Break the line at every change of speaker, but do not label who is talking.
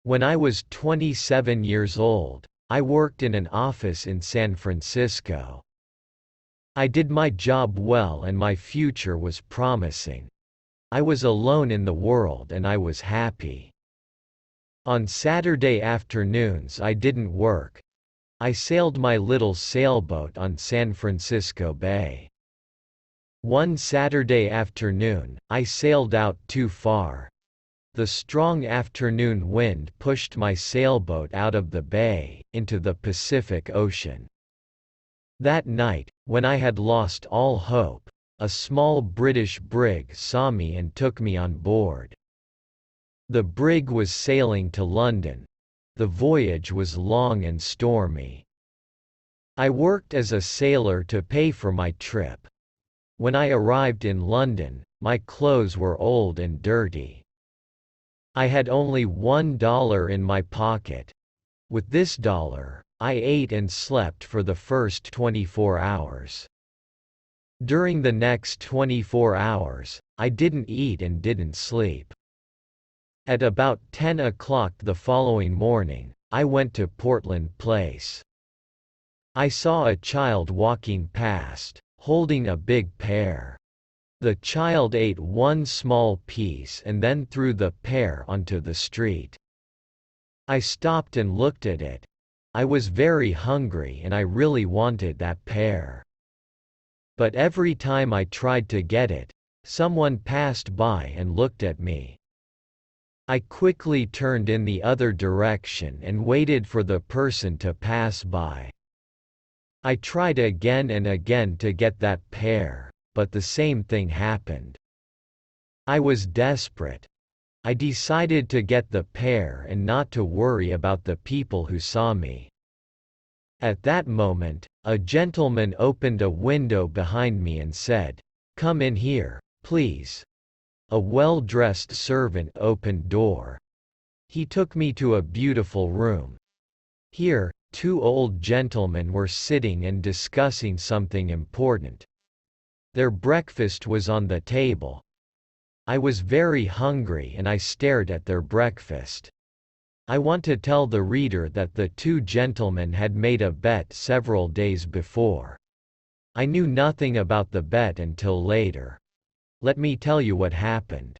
When I was 27 years old, I worked in an office in San Francisco. I did my job well and my future was promising. I was alone in the world and I was happy. On Saturday afternoons I didn't work. I sailed my little sailboat on San Francisco Bay. One Saturday afternoon, I sailed out too far. The strong afternoon wind pushed my sailboat out of the bay, into the Pacific Ocean. That night, when I had lost all hope, a small British brig saw me and took me on board. The brig was sailing to London. The voyage was long and stormy. I worked as a sailor to pay for my trip. When I arrived in London, my clothes were old and dirty. I had only $1 in my pocket. With this dollar, I ate and slept for the first 24 hours. During the next 24 hours, I didn't eat and didn't sleep. At about 10 o'clock the following morning, I went to Portland Place. I saw a child walking past, holding a big pear. The child ate one small piece and then threw the pear onto the street. I stopped and looked at it. I was very hungry and I really wanted that pear. But every time I tried to get it, someone passed by and looked at me. I quickly turned in the other direction and waited for the person to pass by. I tried again and again to get that pear, but the same thing happened. I was desperate. I decided to get the pear and not to worry about the people who saw me. At that moment, a gentleman opened a window behind me and said, "Come in here, please." A well-dressed servant opened door. He took me to a beautiful room. Here, two old gentlemen were sitting and discussing something important. Their breakfast was on the table. I was very hungry and I stared at their breakfast. I want to tell the reader that the two gentlemen had made a bet several days before. I knew nothing about the bet until later. Let me tell you what happened.